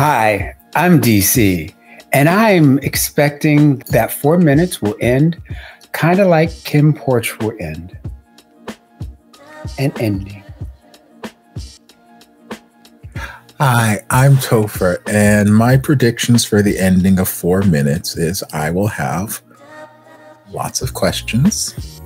Hi, I'm DC, and I'm expecting that 4 minutes will end kind of like Kim Porch will end. An ending. Hi, I'm Topher, and my predictions for the ending of 4 minutes is I will have lots of questions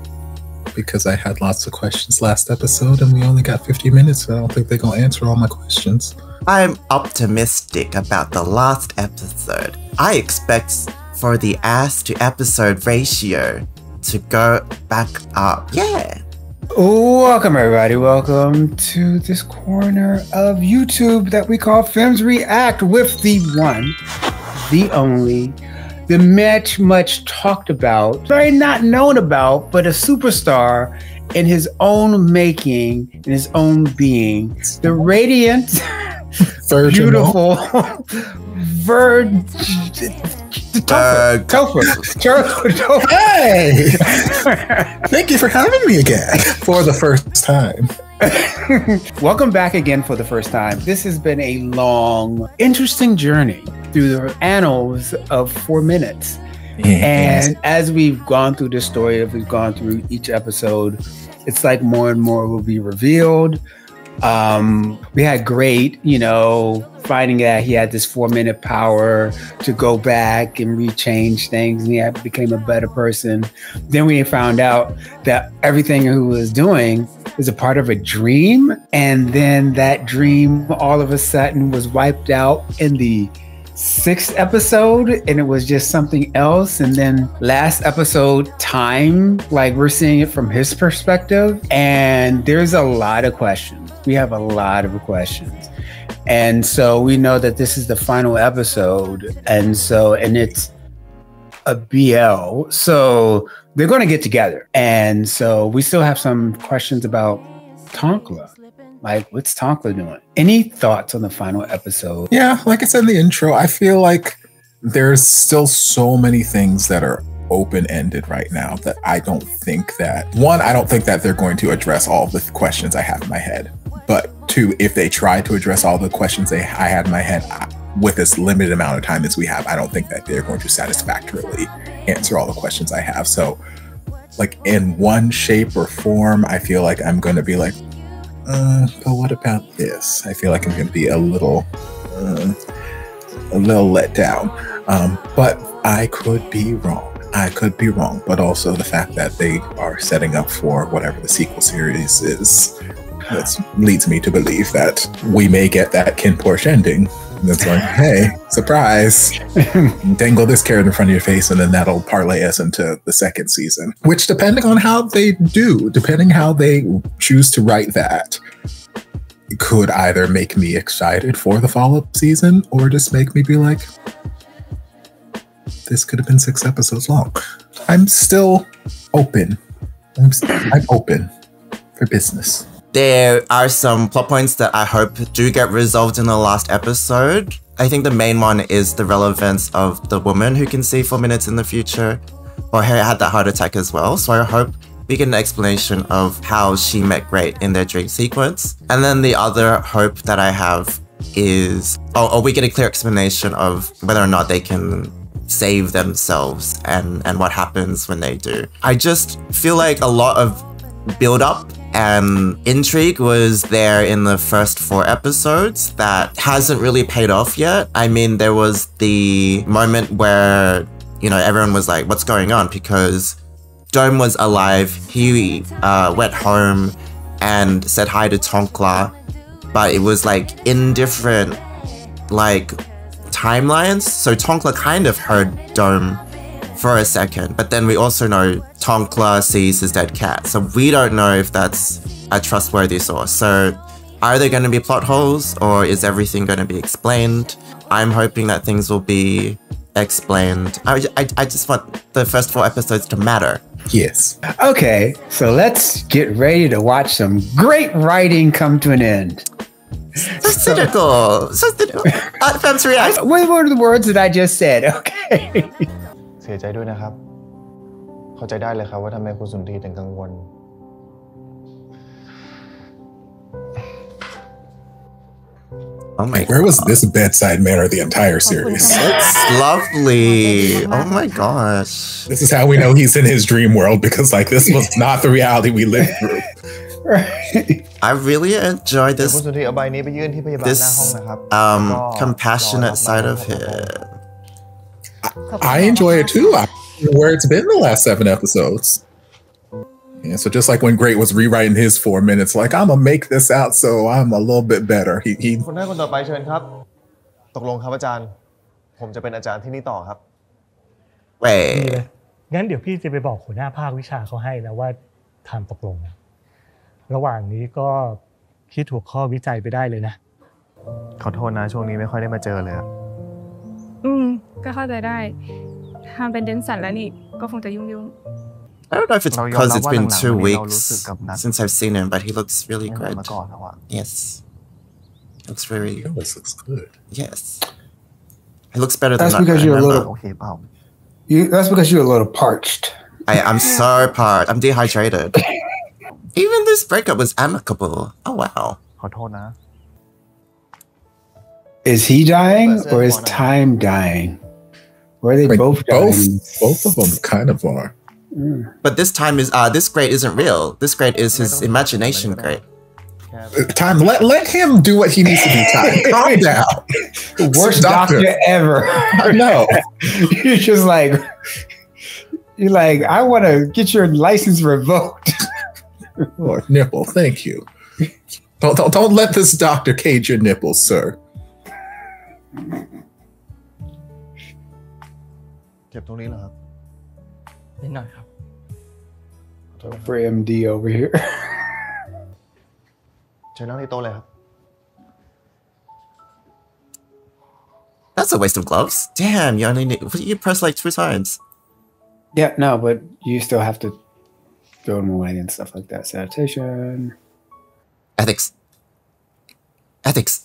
because I had lots of questions last episode and we only got 50 minutes, so I don't think they're going to answer all my questions. I'm optimistic about the last episode. I expect for the ass to episode ratio to go back up. Yeah. Welcome, everybody. Welcome to this corner of YouTube that we call Femmes React with the one, the only, the much talked about, very not known about, but a superstar in his own making, in his own being, the radiant, beautiful, Topher. Hey! Thank you for having me again for the first time. Welcome back again for the first time. This has been a long, interesting journey through the annals of 4 minutes. Yes. And as we've gone through this story, as we've gone through each episode, it's like more and more will be revealed. We had great, finding that he had this 4-minute power to go back and rechange things, and he became a better person. Then we found out that everything he was doing is a part of a dream, and then that dream all of a sudden was wiped out in the 6th episode, and it was just something else. And then last episode, time, like we're seeing it from his perspective, and there's a lot of questions. We have a lot of questions. And so we know that this is the final episode. And it's a BL. So they're going to get together. And so we still have some questions about Tonkla. Like, what's Tonkla doing? Any thoughts on the final episode? Yeah, like I said in the intro, I feel like there's still so many things that are open-ended right now that I don't think that they're going to address all of the questions I have in my head. But two, if they try to address all the questions I had in my head with this limited amount of time as we have, I don't think that they're going to satisfactorily answer all the questions I have. So, like, in one shape or form, I feel like I'm going to be like, but what about this? I feel like I'm going to be a little let down. But I could be wrong. But also the fact that they are setting up for whatever the sequel series is, that leads me to believe that we may get that Kin Porsche ending. That's like, hey, surprise. Dangle this carrot in front of your face, and then that'll parlay us into the 2nd season. Which, depending on how they choose to write that, could either make me excited for the follow-up season or just make me be like, this could have been 6 episodes long. I'm still open. I'm open for business. There are some plot points that I hope do get resolved in the last episode. I think the main one is the relevance of the woman who can see 4 minutes in the future, or who had that heart attack as well. So I hope we get an explanation of how she met Great in their dream sequence. And then the other hope that I have is, or we get a clear explanation of whether or not they can save themselves and what happens when they do. I just feel like a lot of build-up and intrigue was there in the first 4 episodes that hasn't really paid off yet. I mean, there was the moment where, everyone was like, what's going on? Because Dome was alive. He went home and said hi to Tonkla, but it was like in different timelines. So Tonkla kind of heard Dome for a second, but then we also know Tonkla sees his dead cat. So we don't know if that's a trustworthy source. So are there going to be plot holes, or is everything going to be explained? I'm hoping that things will be explained. I just want the first 4 episodes to matter. Yes. Okay, so let's get ready to watch some great writing come to an end. So cynical. Femmes React. What were the words that I just said? Okay. เสียใจด้วยนะครับเข้าใจได้เลยครับว่าทำไมคุณสุนทรีถึงกังวล I Oh my Where was this bedside manner the entire series? It's lovely. Oh my gosh. This is how we know he's in his dream world, because like this was not the reality we lived through. Right. I really enjoy คุณ this สุนทรีเอาใบนี้ไปยื่นที่พยาบาลหน้าห้อง this นะครับแล้วก็ compassionate side of him. I enjoy it too. Where it's been the last 7 episodes. Yeah, so just like when Great was rewriting his 4 minutes, like I'm gonna make this out so I'm a little bit better. He คนหน้าคนต่อไปเชิญครับตกลงครับอาจารย์ผมจะเป็นอาจารย์ที่นี่ต่อครับ Wait. งั้นเดี๋ยวพี่จะไปบอกหัวหน้าภาควิชาเขาให้แล้วว่าทำตกลงระหว่างนี้ก็คิดหัวข้อวิจัยไปได้เลยนะขอโทษนะช่วงนี้ไม่ค่อยได้มาเจอเลยก็เข้าใจได้ทำเป็นเดนสันแล้วนี่ก็คงจะยุ่ง I don't know if it's because it's been 2 weeks since I've seen him, but he looks really good. Yes. Looks very... He always looks good. Yes. He looks better That's than because I you're a remember. little... That's because you're a little parched. I'm so parched. I'm dehydrated. Even this breakup was amicable. Oh, wow. ขอโทษนะ Is he dying or is time dying? Or are they both dying? Both of them kind of are. But this time is this Great isn't real. This Great is his imagination Great. Time, let him do what he needs to do. Time, calm down. The worst doctor ever. I know. You're just like, I want to get your license revoked. Lord, nipple, thank you. Don't let this doctor cage your nipples, sir. เจ็บตรงนี้เหรอครับ นิดหน่อยครับ For MD over here. เชิญนั่งที่โต๊ะเลยครับ That's a waste of gloves. Damn, you only need you press like 2 times. Yeah, no, but you still have to throw them away and stuff like that. Sanitation. Ethics. Ethics.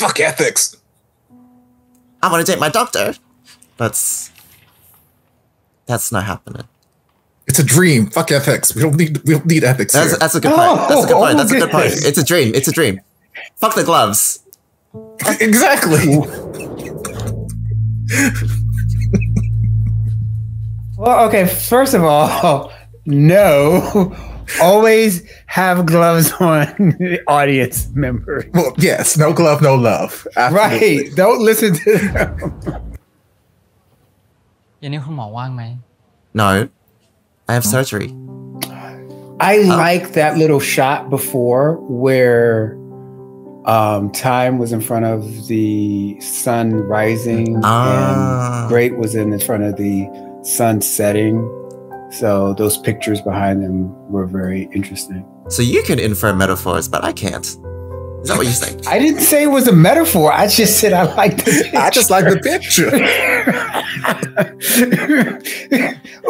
Fuck ethics. I want to date my doctor. That's not happening. It's a dream. Fuck ethics. We don't need ethics. That's a good point. That's a good point. That's a good point. It's a dream. It's a dream. Fuck the gloves. Exactly. Well, okay, first of all, no. Always have gloves on, audience member. Well, yes, no glove, no love. Absolutely. Right. Don't listen to them. เย็นนี้คุณหมอว่างไหม No. I have surgery. I like that little shot before where Time was in front of the sun rising and Great was in front of the sun setting. So those pictures behind them were very interesting. So you can infer metaphors, but I can't. Is that what you say? I didn't say it was a metaphor. I just said I like the picture. I just like the picture.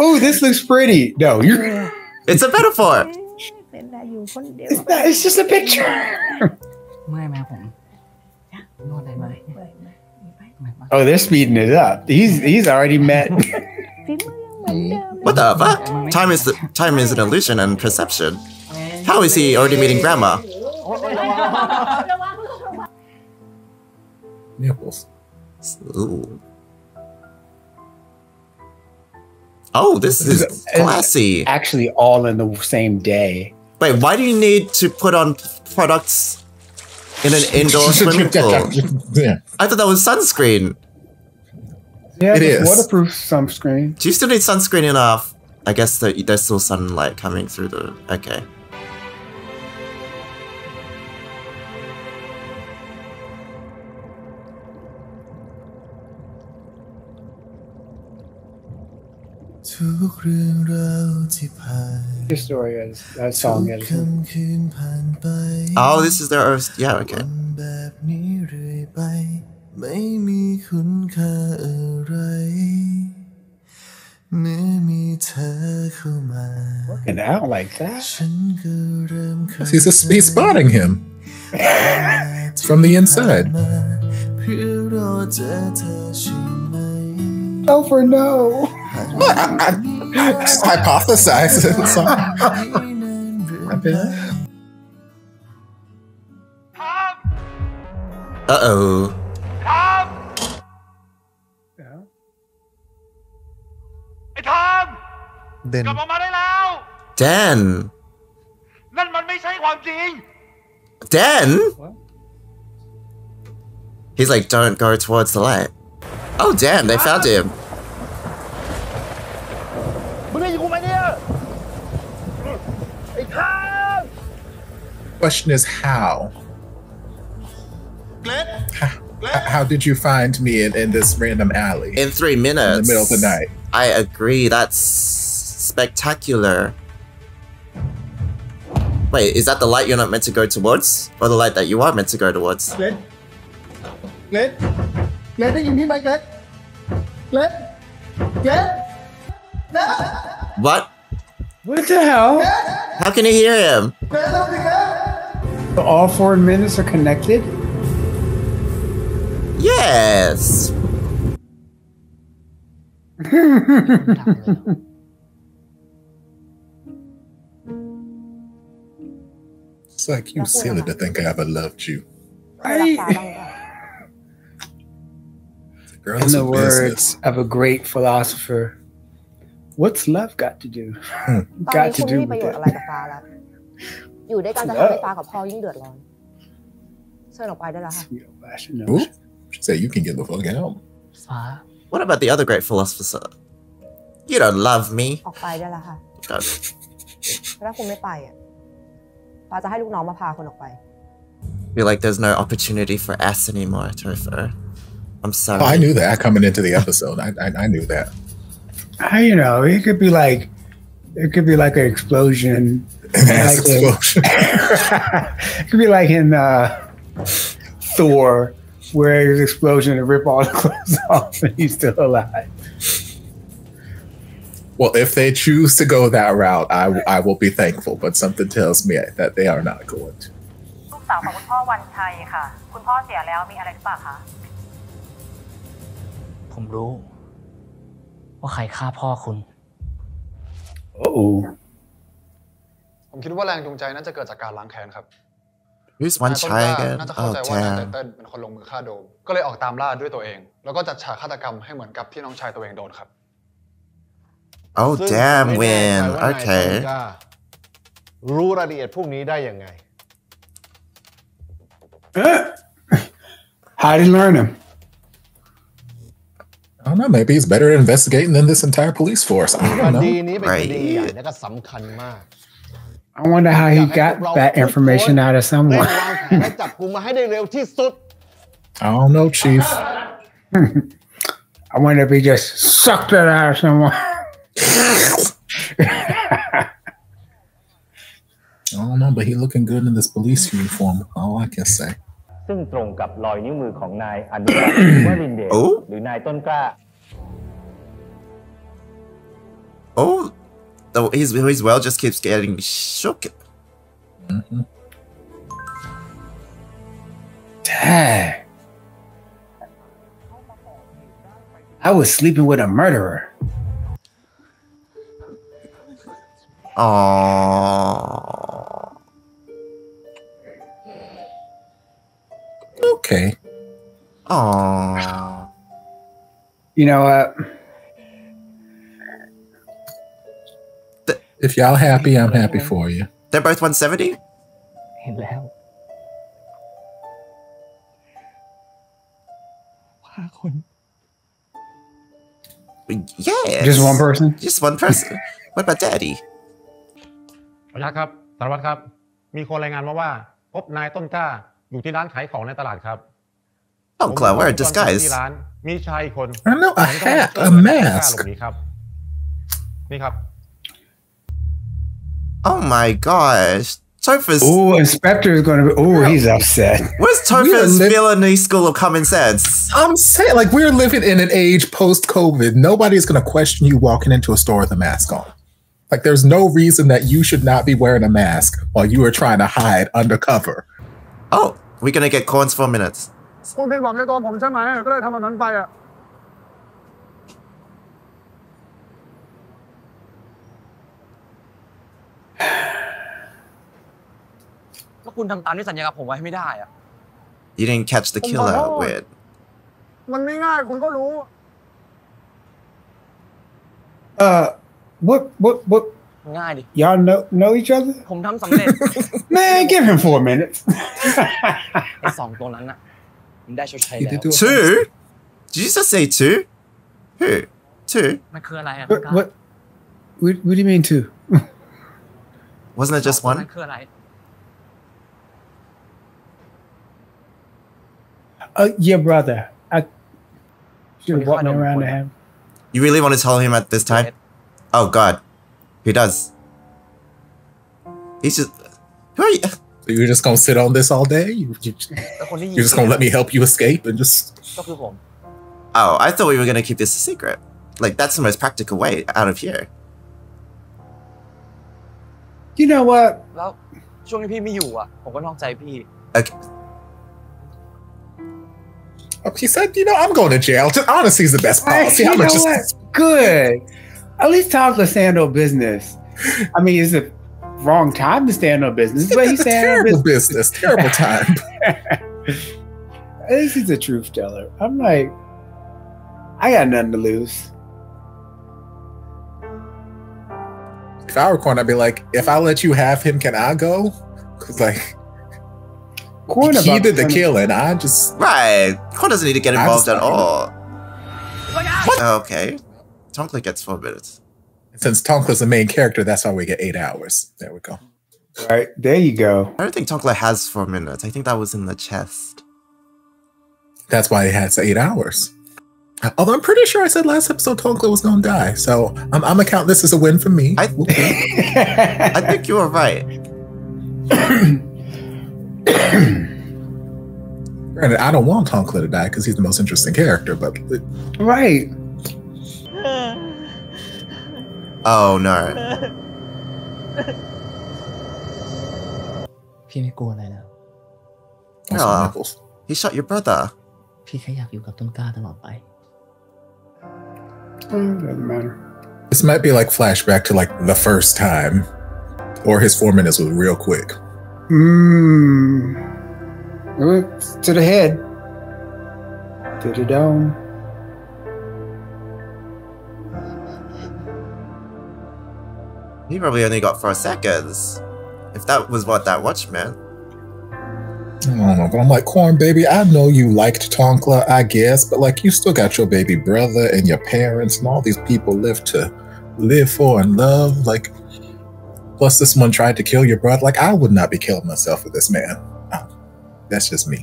Oh, this looks pretty. No, you're... It's a metaphor. It's not, it's just a picture. เมื่อยไหมผมนวดได้ไหม Oh, they're speeding it up. He's already met. What the fuck? Time is an illusion and perception. How is he already meeting grandma? Nipples. Ooh. Oh, this is classy. Actually, all in the same day. Wait, why do you need to put on products in an indoor swimming pool? Yeah. I thought that was sunscreen. Yeah, It is. waterproof sunscreen. Do you still need sunscreen enough? I guess there's still sunlight coming through the... Okay. This story is that song is. Oh, this is their... Yeah, okay. ไม่มีคุณค่าอะไรเมื่อมีเธอเข้ามา Working out like that. ฉันก็เริ่มเข้า He's spotting him from the inside. เพื่อรอเจอเธอใช่ไหม Topher, no. I just hypothesized. Uh-oh. Then Dan. Dan? What? He's like, don't go towards the light. Oh, damn, they found him. Question is how? How did you find me in this random alley? In 3 minutes. In the middle of the night. I agree, that's spectacular. Wait, is that the light you're not meant to go towards? Or the light that you are meant to go towards? Glenn ได้ยินพี่ไหม Glenn What? What the hell? How can you hear him? All 4 minutes are connected? Yes. It's like you silly to think I ever loved you. In the words of a great philosopher, what's love got to do? Got to do with it. อยู่ด้วยกันจะทำให้ฟ้ากับพ่อยิ่งเดือดร้อนเชิญออกไปได้แล้วค่ะ Ooh, she said you can get the fuck out. What about the other great philosopher? You don't love me. ออกไปได้แล้วค่ะ Don't. ถ้าคุณไม่ไปอ่ะฟ้าจะให้ลูกน้องมาพาคุณออกไป Feel like there's no opportunity for us anymore, Topher. I'm sorry. Oh, I knew that coming into the episode. I knew that. You know, it could be like an explosion. Mass explosion. It could be like in Thor, where there's an explosion and rip all the clothes off and he's still alive. Well, if they choose to go that route, I will be thankful. But something tells me that they are not going to. ลูกสาวของคุณพ่อวันชัยค่ะคุณพ่อเสียแล้วมีอะไรหรือเปล่าคะ ผมรู้ว่าใครฆ่าพ่อคุณ Oh. ผมคิดว่าแรงจูงใจน่าจะเกิดจากการล้างแค้นครับ Who's one Chai again? น่าจะเข้า Oh, ใจว่านาย damn. เต้นเป็นคนลงมือฆ่าโดมก็เลยออกตามล่าด้วยตัวเองแล้วก็จัดฉากฆาตกรรมให้เหมือนกับที่น้องชายตัวเองโดนครับ Oh, damn, Win. Okay. รู้รายละเอียดพวกนี้ได้ยังไง How did he learn them? I don't know. Maybe he's better at investigating than this entire police force. I ค don't ดี know. นี้เป็นคดีใหญ่และก็สำคัญมาก I wonder how he got that information out of เร่ง someone. วางแผนและจับกุมมาให้ได้เร็วที่สุด I don't know, Chief. I wonder if he just sucked it out of someone. I don't know, but he looking good in this police uniform. All I can say. ซึ่งตรงกับรอยนิ้วมือของนายอนุรักษ์วรินทร์เดชหรือนายต้นกล้า Oh, his well just keeps getting shook. Mm-hmm. Dang. I was sleeping with a murderer. Aww. Okay. Aww. You know what? If y'all happy, I'm happy for you. They're both 170? เห็นแล้วฆ่าคน Yes. Just one person? Just one person. What about Daddy? ขออนุญาตครับสารวัตรครับมีคนรายงานมาว่าพบนายต้นกล้าอยู่ที่ร้านขายของในตลาดครับ Oh, Claire, wear a disguise. ที่ร้านมีชายคน I know, a hat, a mask. หลบหนีครับนี่ครับ Oh my gosh. Topher's... Oh, Inspector is going to be... Oh, he's upset. Where's Topher's villainy school of common sense? I'm saying, like, we're living in an age post-COVID. Nobody's going to question you walking into a store with a mask on. Like, there's no reason that you should not be wearing a mask while you are trying to hide undercover. Oh, we're going to get corns for minutes. คุณเป็นหวังในตัวผมใช่ไหมก็เลยทำแบบนั้นไปอ่ะ แล้วคุณทำตามที่สัญญากับผมไว้ไม่ได้อะ You didn't catch the killer. Weird. มันไม่ง่ายคุณก็รู้ What ง่ายดิ y'all know each other ผมทำสำเร็จ man give him 4 minutes ไอ้2ตัวนั้นน่ะมันได้ชดใช้แล้ว Two? Did you just say two? Who? Two? มันคืออะไรอ่ะ what do you mean two Wasn't it just one? มันคืออะไร your brother I should have walked around to him You really want to tell him at this time? Oh God, he does. He's just. Who are you? So you're just gonna sit on this all day? You're just gonna let me help you escape and just. ก็คือผม Oh, I thought we were gonna keep this a secret. Like that's the most practical way out of here. You know what แล้วช่วงที่พี่ไม่อยู่อ่ะผมก็นอกใจพี่ Okay. He said, I'm going to jail. Honesty is the best policy. You know what? Good. At least Topher handle business. I mean, it's a wrong time to stand on business, but he's terrible business. Terrible time. At least he's a truth teller. I'm like, I got nothing to lose. If I were Corn, I'd be like, if I let you have him, can I go? Because like, he did the killing. I just Right. Corn doesn't need to get involved at all. Okay. Tonkler gets 4 minutes. Since Tonkler's the main character, that's why we get 8 hours. There we go. All right, there you go. I don't think Tonkler has 4 minutes. I think that was in the chest. That's why he has 8 hours. Although I'm pretty sure I said last episode Tonkler was gonna die, so I'm gonna count this as a win for me. I think you were right. Granted, I don't want Tonkler to die because he's the most interesting character, but right. Oh no. พี่ไม่กลัวอะไรแล้ว Oh, he shot your brother. พี่แค่อยากอยู่กับต้นกล้าตลอดไป Doesn't matter. This might be like flashback to like the first time, or his 4 minutes was real quick. To the head. To the dome. He probably only got 4 seconds. If that was what that watch meant. I don't know, but I'm like, Corn, baby, I know you liked Tonkler, I guess, but like, you still got your baby brother and your parents and all these people live for and love. Like, plus this one tried to kill your brother. Like, I would not be killing myself for this man. That's just me.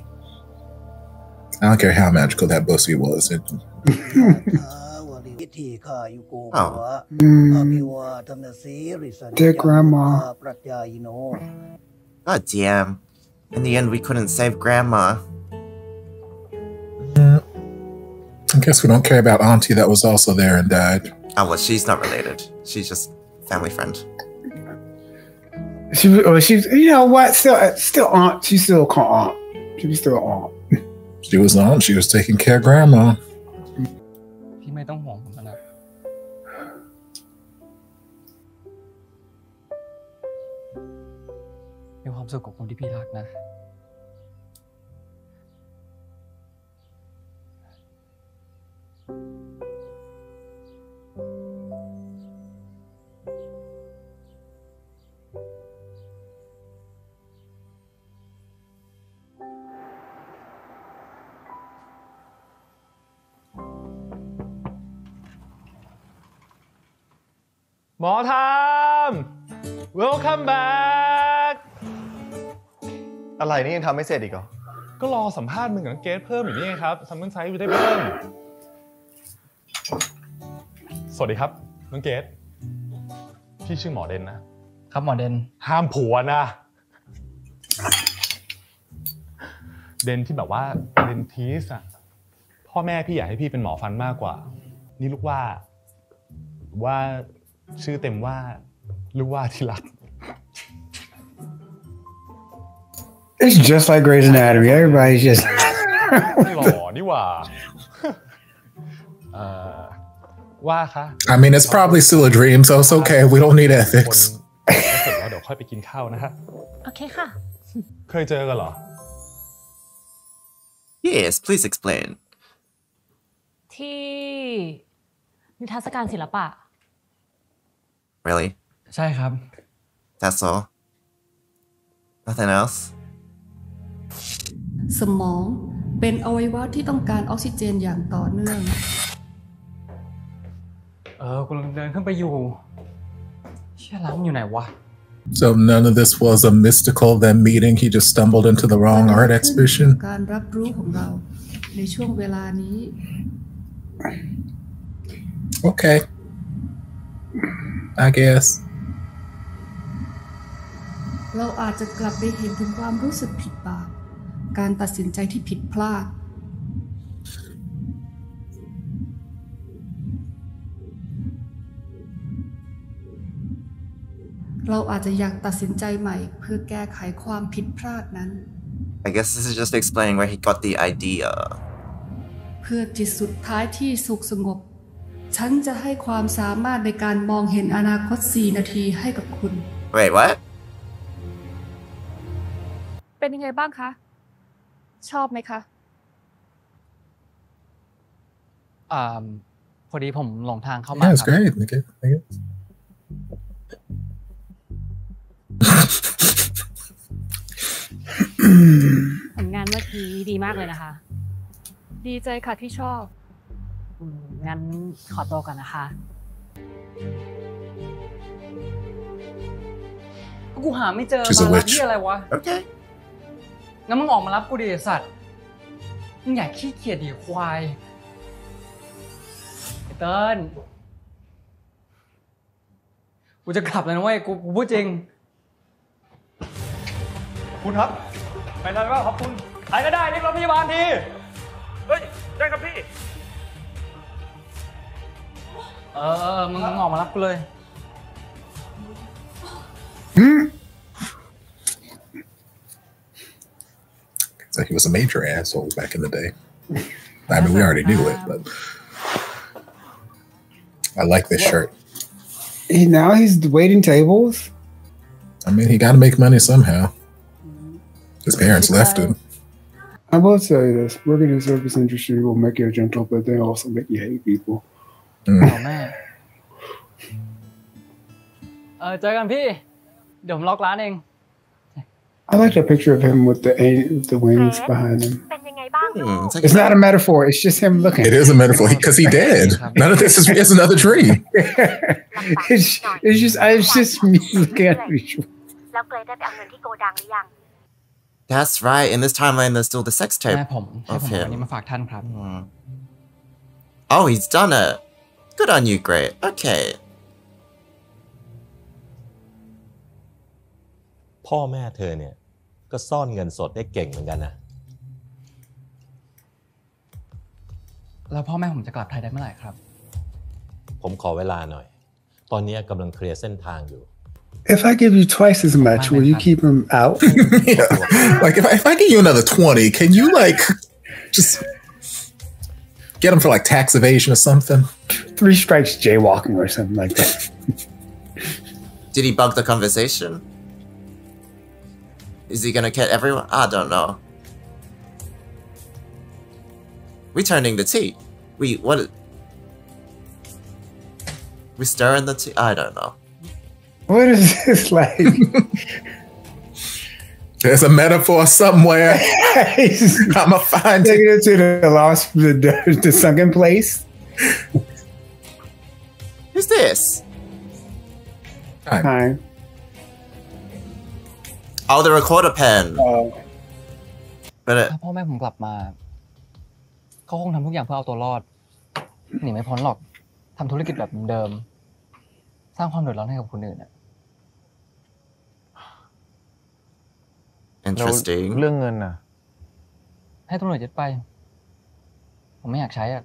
I don't care how magical that pussy was. Dear grandma. God damn. In the end, we couldn't save Grandma. I guess we don't care about Auntie that was also there and died. Oh, well, she's not related. She's just family friend. She's you know what? Still aunt. She's still called aunt. She was still aunt. She was aunt. She was taking care of Grandma. พี่ไม่ต้องห่วงผมนะมีความสุขกับคนที่พี่รักนะ หมอทาม Welcome back อะไรนี่ยังทำไม่เสร็จอีกเหรอ ก็รอสัมภาษณ์มึงกับเกรซเพิ่มอีกนี่ครับซัมเมอร์ไซส์วิได้เพิ่มสวัสดีครับน้องเกรซพี่ชื่อหมอเดนนะครับ หมอเดน ห้ามผัวนะเดนที่แบบว่าเดนทีสอะพ่อแม่พี่อยากให้พี่เป็นหมอฟันมากกว่านี่ลูกว่าชื่อเต็มว่าลูกว่าที่รัก It's just like Grey's Anatomy. Everybody's just หล่อนี่หว่าว่าคะ I mean, it's probably still a dream, so it's okay. We don't need ethics. เสร็จแล้วเดี๋ยวค่อยไปกินข้าวนะฮะ โอเคค่ะ เคยเจอกันเหรอ Yes, please explain. ที่นิทรรศการศิลปะ Really? ใช่ครับ That's all? Nothing else? สมองเป็นอวัยวะที่ต้องการออกซิเจนอย่างต่อเนื่องกูกำลังเดินขึ้นไปอยู่เชื่อร้านอยู่ไหนวะ So none of this was a mystical them meeting. He just stumbled into the wrong art exhibition. การรับรู้ของเราในช่วงเวลานี้ Okay. I guess. เราอาจจะกลับไปเห็นถึงความรู้สึกผิดบาปการตัดสินใจที่ผิดพลาดเราอาจจะอยากตัดสินใจใหม่เพื่อแก้ไขความผิดพลาดนั้น I guess this is just explaining where he got the idea. เพื่อจิตสุดท้ายที่สุขสงบฉันจะให้ความสามารถในการมองเห็นอนาคต4 นาทีให้กับคุณ Wait, what? เป็นยังไงบ้างคะ ชอบไหมคะ พอดีผมหลงทางเข้ามา Yeah, it's great. Okay. Thank you. ผลงานเมื่อกี้ดีมากเลยนะคะ ดีใจค่ะที่ชอบ งั้นขอตัวก่อนนะคะ กูหาไม่เจอ She's a มารับ witch. ที่อะไรวะ Okay. งั้นมึงออกมารับกูดิสัตว์มึงอย่าขี้เกียจดิควายไอ้เติ้ลกูจะกลับแล้วนะเว้ยกูพูดจริงคุณครับไปไหนบ้างครับคุณใครก็ได้เรียกรถพยาบาลทีเฮ้ยได้ครับพี่มึงออกมารับกูเลย So he was a major asshole back in the day. I mean, we already knew it, but I like this shirt. Now he's waiting tables. I mean, he got to make money somehow. His parents left him. I will tell you this: working in the service industry will make you gentle, but they also make you hate people. แม่เจอกันพี่เดี๋ยวผมล็อกร้านเอง I like that picture of him with the wings behind him. It's not a metaphor. It's just him looking. It is a metaphor because he did. None of this is another dream. It's just me looking at the visual. That's right. In this timeline, there's still the sex tape of him. Oh, he's done it. Good on you, Great. Okay. พ่อแม่เธอเนี่ยก็ซ่อนเงินสดได้เก่งเหมือนกันนะ แล้วพ่อแม่ผมจะกลับไทยได้เมื่อไหร่ครับ ผมขอเวลาหน่อย ตอนนี้กำลังเคลียร์เส้นทางอยู่ If I give you twice as much, will you keep him out? Yeah. Like if I give you another 20, can you like just get him for like tax evasion or something? 3 strikes jaywalking or something like that. Did he bug the conversation? Is he gonna get everyone? I don't know. We turning the tea. What? We stirring the tea? I don't know. What is this like? There's a metaphor somewhere. I'ma find it. Taking it to the sunken place. Who's this? Hi. Oh, the recorder pen. But ถ้าพ่อแม่ผมกลับมาเขาคงทำทุกอย่างเพื่อเอาตัวรอดหนีไม่พ้นหรอกทำธุรกิจแบบเดิมสร้างความเดือดร้อนให้กับคนอื่น Interesting. เรื่องเงินน่ะ ให้ตำรวจยึดไปผมไม่อยากใช้อ่ะ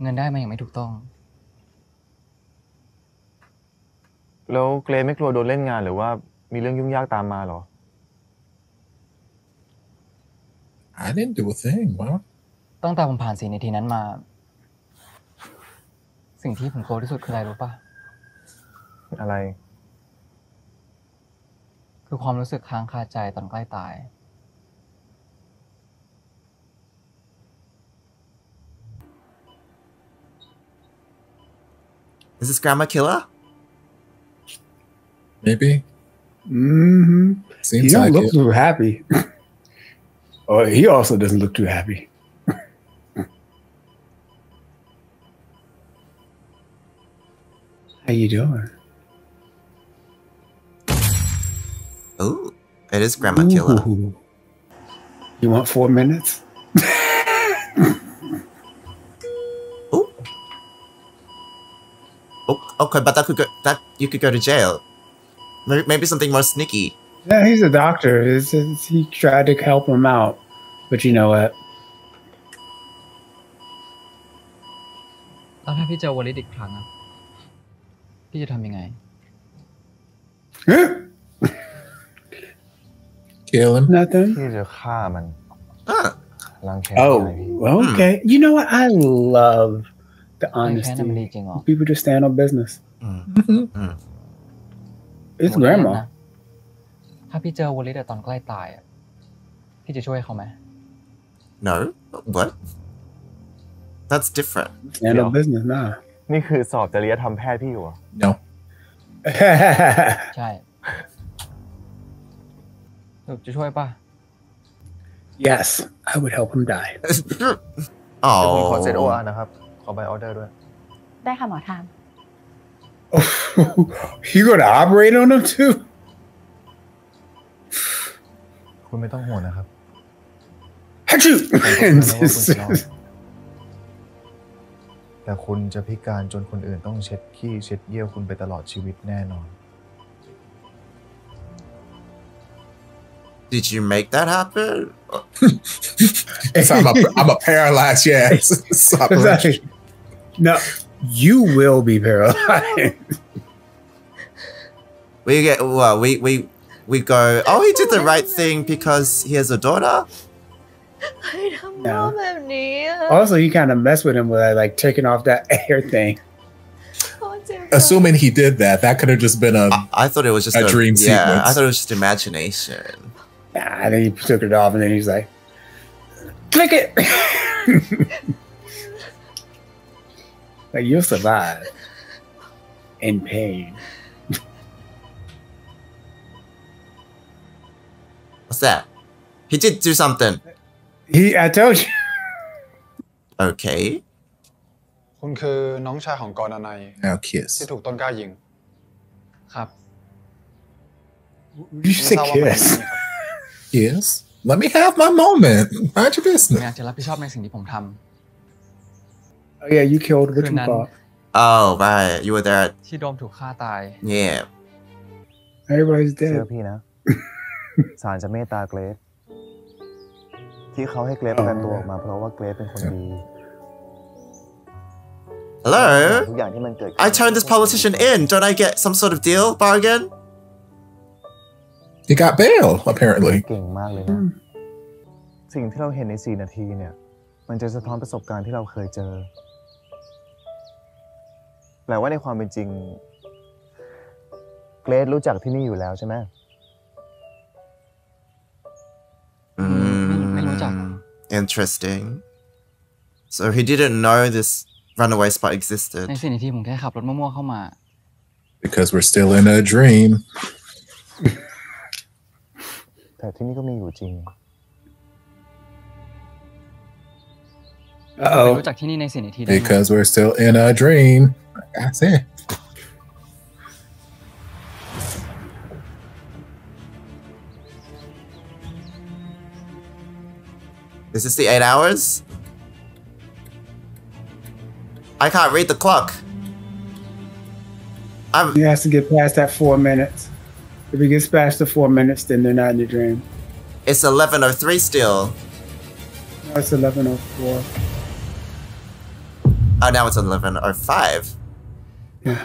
เงินได้มาอย่างไม่ถูกต้อง แล้วเกรซไม่กลัวโดนเล่นงานหรือว่ามีเรื่องยุ่งยากตามมาหรอ I didn't do a thing. Wow. ตั้งแต่ผมผ่าน4 นาทีนั้นมาสิ่งที่ผมกลัวที่สุดคืออะไรรู้ป่ะ อะไร คือความรู้สึกค้างคาใจตอนใกล้ตาย Is this Grandma Killer? Maybe. Mm-hmm. Seems He don't like look it. too happy. Or he also doesn't look too happy. How you doing? Ooh, it is Grandma Killer. You want 4 minutes? Okay, but that you could go to jail. Maybe something more sneaky. Yeah, he's a doctor. He tried to help him out, but you know what? แล้วถ้าพี่เจอวลิตอีกครั้งอะพี่จะทำยังไง Kill him. Nothing. พี่จะฆ่ามันล้างแค้น Oh, okay. You know what? I love the honesty. People just stand on business. It's grandma. ถ้าพี่เจอวลิตตอนใกล้ตายอะพี่จะช่วยเขาไหม No, what? That's different. Stand on business, nah. นี่คือสอบจริยธรรมแพทย์พี่อยู่เหรอ No. ใช่จะช่วยป่ะ Yes, I would help him die. ผมขอเซต OR นะครับขอใบออเดอร์ด้วย ได้ค่ะหมอทาม You gonna operate on him too? คุณไม่ต้องห่วงนะครับ Achoo! แต่คุณจะพิการจนคนอื่นต้องเช็ดขี้เช็ดเยี่ยวคุณไปตลอดชีวิตแน่นอน Did you make that happen? So I'm a paralyzed, yes. No, you will be paralyzed. We get well, we go, oh, he did the right thing because he has a daughter? Also, you kind of mess with him with like taking off that hair thing. Assuming he did that, that could have just been I thought it was just a dream sequence. I thought it was just imagination. Nah, and then he took it off and then he's like, click it. Like, you'll survive in pain. What's that? He did do something. I told you. Okay. คุณคือน้องชายของกรณัย Now kiss. ที่ถูกต้นกล้ายิง ครับ You say kiss. Yes. Let me have my moment. Mind your ผม business. อยากจะรับผิดชอบในสิ่งที่ผมท Oh yeah, you killed what you Good thought. Oh, right. You were there. ำที่โดมถูกฆ่าตาย Yeah. Everybody's เชื่อ dead. พี่นะ ศาลจะเมตตาเกรซที่เขาให้เกรซประกันตัวออกมาเพราะว่าเกรซเป็นคนดี Hello? ทุกอย่างที่มันเกิด I turned this politician in. Don't I get some sort of deal, bargain? He got bail, apparently. เก่งมากเลยนะ สิ่งที่เราเห็นใน4 นาทีเนี่ย มันจะสะท้อนประสบการณ์ที่เราเคยเจอ แปลว่าในความเป็นจริง เกรซรู้จักที่นี่อยู่แล้วใช่ไหม ไม่รู้จัก Interesting. So he didn't know this runaway spot existed. ใน4 นาทีผมแค่ขับรถมั่วๆเข้ามา Because we're still in a dream. แต่ที่นี่ก็มีอยู่จริง Uh-oh. รู้จักที่นี่ใน4 นาทีได้ Because we're still in a dream. That's it. Is this the 8 hours? I can't read the clock. He has to get past that 4 minutes. If he gets past the 4 minutes, then they're not in the dream. It's 11:03 still. No, it's 11:04. Oh, now it's 11:05. Yeah.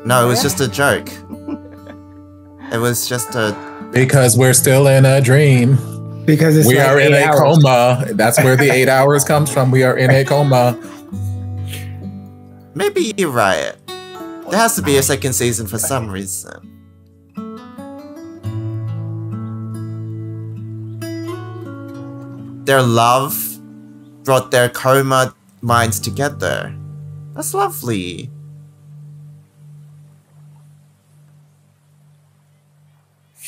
No, it was just a joke. It was just a... Because we're still in a dream. Because it's we like are in 8 a hours. coma. That's where the 8 hours comes from. We are in a coma. Maybe you're right. There has to be a second season for some reason. Their love brought their coma minds together. That's lovely.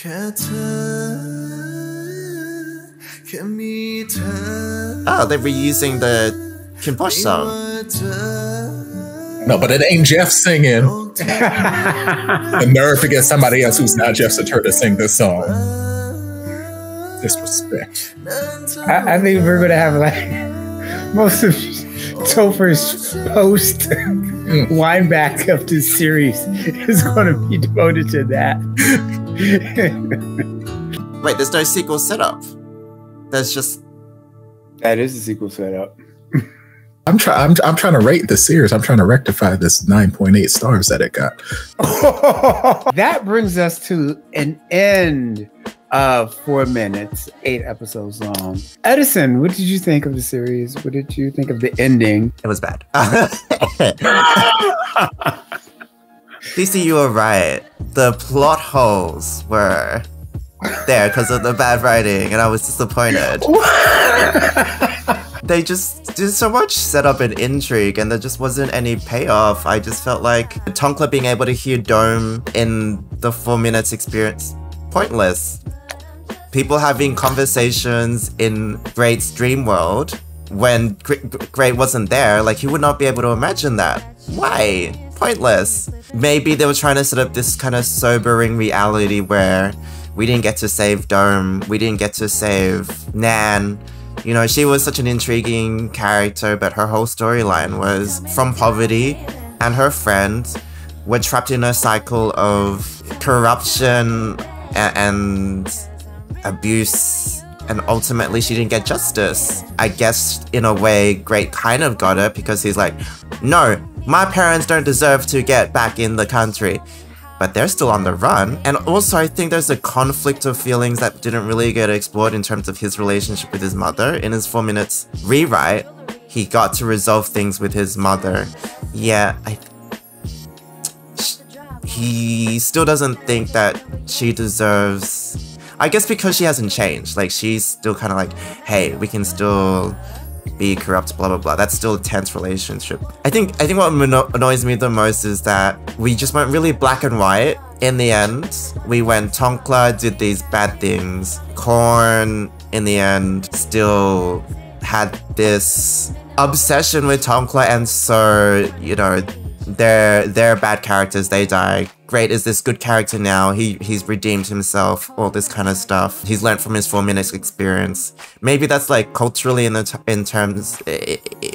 Oh, they're reusing the Kim Posh song. No, but it ain't Jeff singing. The nerve to get somebody else who's not Jeff's turn to sing this song. Disrespect. I think we're gonna have like most of Topher's post wind back of this series is gonna be devoted to that. Wait, there's no sequel setup. There's just... That is the sequel setup. I'm trying to rate the series. I'm trying to rectify this 9.8 stars that it got. That brings us to an end of 4 minutes, 8 episodes long. Edison, what did you think of the series? What did you think of the ending? It was bad. DC, you were right. The plot holes were there because of the bad writing, and I was disappointed. They just did so much setup and intrigue, and there just wasn't any payoff. I just felt like Tonkla being able to hear Dome in the 4 minutes experience, pointless. People having conversations in Great's dream world when Great wasn't there, like he would not be able to imagine that. Why? Pointless. Maybe they were trying to set up this kind of sobering reality where we didn't get to save Dome, we didn't get to save Nan. You know, she was such an intriguing character, but her whole storyline was from poverty, and her friends were trapped in a cycle of corruption and abuse, and ultimately she didn't get justice. I guess in a way Great kind of got it because he's like, no, my parents don't deserve to get back in the country. But they're still on the run. And also I think there's a conflict of feelings that didn't really get explored in terms of his relationship with his mother. In his 4 minutes rewrite, he got to resolve things with his mother. Yeah, he still doesn't think that she deserves... I guess because she hasn't changed. Like, she's still kind of like, hey, we can still be corrupt, blah blah blah. That's still a tense relationship. I think what annoys me the most is that we just went really black and white. In the end, we went Tonkla did these bad things. Korn, in the end, still had this obsession with Tonkla, and so, you know, they're bad characters, they die. Great is this good character now, he's redeemed himself, all this kind of stuff. He's learned from his 4 minutes experience. Maybe that's like culturally in terms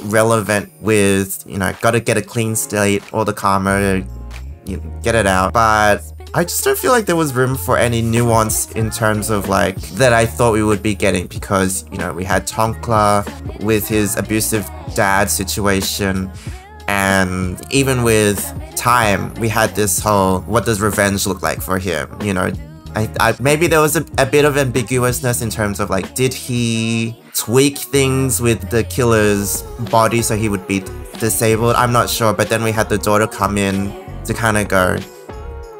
relevant with, you know, gotta get a clean slate, all the karma, you know, get it out. But I just don't feel like there was room for any nuance in terms of like, that I thought we would be getting, because, you know, we had Tonkla with his abusive dad situation, and even with Time, we had this whole, what does revenge look like for him? You know, maybe there was a bit of ambiguousness in terms of like, did he tweak things with the killer's body so he would be disabled? I'm not sure, but then we had the daughter come in to kind of go,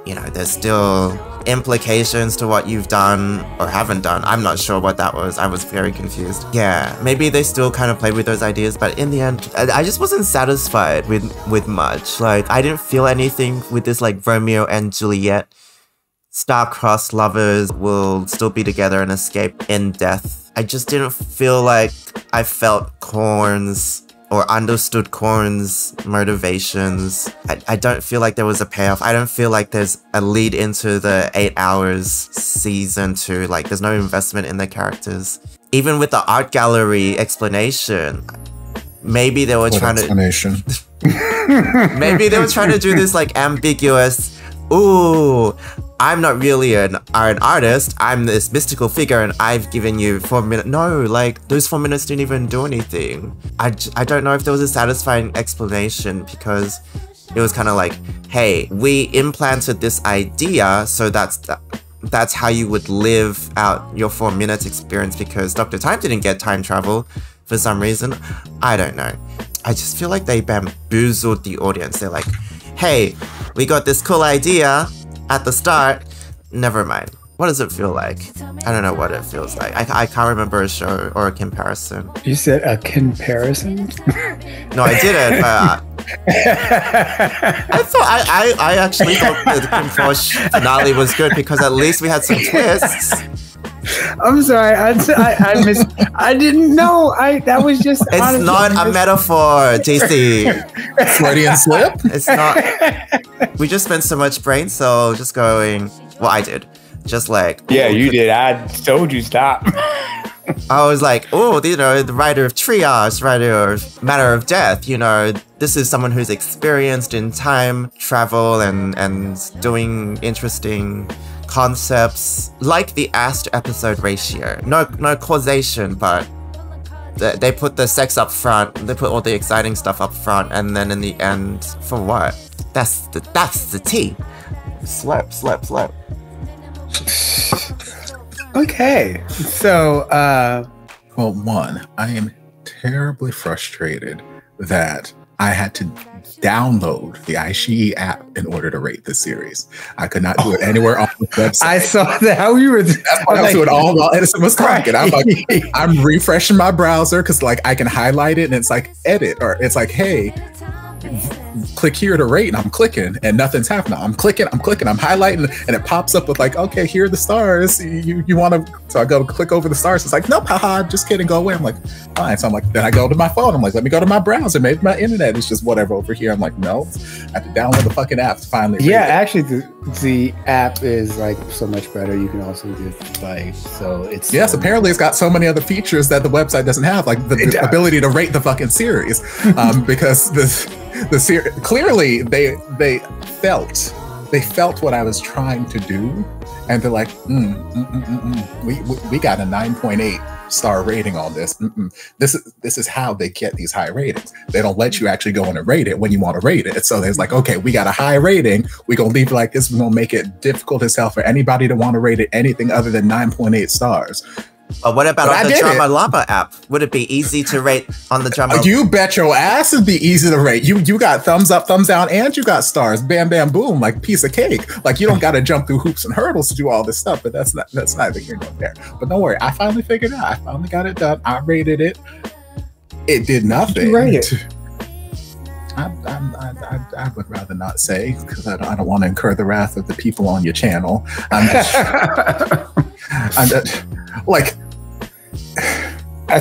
you know, there's still implications to what you've done or haven't done. I'm not sure what that was. I was very confused. Yeah, maybe they still kind of played with those ideas, but in the end, I just wasn't satisfied with much. Like, I didn't feel anything with this like Romeo and Juliet star-crossed lovers will still be together and escape in death. I just didn't feel like I felt Korn's or understood Korn's motivations. I don't feel like there was a payoff. I don't feel like there's a lead into the 8 hours season 2. Like, there's no investment in the characters. Even with the art gallery explanation, maybe they were trying to... maybe they were trying to do this like ambiguous, ooh, I'm not really an artist, I'm this mystical figure and I've given you 4 minutes. No, like, those 4 minutes didn't even do anything. I don't know if there was a satisfying explanation, because it was kind of like, hey, we implanted this idea, so that's how you would live out your 4 minutes experience, because Dr. Time didn't get time travel for some reason. I don't know. I just feel like they bamboozled the audience. They're like, hey, we got this cool idea at the start, never mind. What does it feel like? I don't know what it feels like. I can't remember a show or a comparison. You said a comparison? No, I didn't. I actually thought the Kim Porsche finale was good because at least we had some twists. I'm sorry. I didn't know. That was just. It's honestly, not a metaphor, JC. Freudian slip. It's not. We just spent so much brain cells just going. Well, I did. Just like. Yeah, you did. I told you stop. I was like, oh, you know, the writer of Triage, writer of Matter of Death, you know, this is someone who's experienced in time travel and doing interesting concepts like the asked episode ratio. No causation, but they put the sex up front, they put all the exciting stuff up front, and then in the end, for what? That's the tea. Slap. Okay, so well, one, I am terribly frustrated that I had to download the iQIYI app in order to rate this series. I could not do it anywhere on the website. I saw that. How you were. I was doing all while Edison was talking. I'm like, I'm refreshing my browser because like I can highlight it and it's like edit, or it's like, hey, click here to rate, and I'm clicking and nothing's happening. I'm clicking, I'm highlighting, and it pops up with like, okay, here are the stars. You want to? So I go click over the stars. It's like, nope, haha, just kidding, go away. I'm like, fine. So I'm like, then I go to my phone. I'm like, let me go to my browser. Maybe my internet is just whatever over here. I'm like, no, I have to download the fucking app to finally. Yeah, actually, the app is like so much better. You can also do like, so it's yes. Apparently, it's got so many other features that the website doesn't have, like the ability to rate the fucking series, because the series clearly they felt what I was trying to do, and they're like, we got a 9.8 star rating on this. This is how they get these high ratings. They don't let you actually go in and rate it when you want to rate it. So there's like, okay, we got a high rating. We're gonna leave it like this. We're gonna make it difficult as hell for anybody to want to rate it anything other than 9.8 stars. What about on the Drama Llama app? Would it be easy to rate on the Drama? You bet your ass it'd be easy to rate. You got thumbs up, thumbs down, and you got stars. Bam, bam, boom, like piece of cake. Like you don't got to jump through hoops and hurdles to do all this stuff. But that's neither here nor there. But don't worry, I finally figured it out. I finally got it done. I rated it. It did nothing. You rate it. I would rather not say because I don't want to incur the wrath of the people on your channel.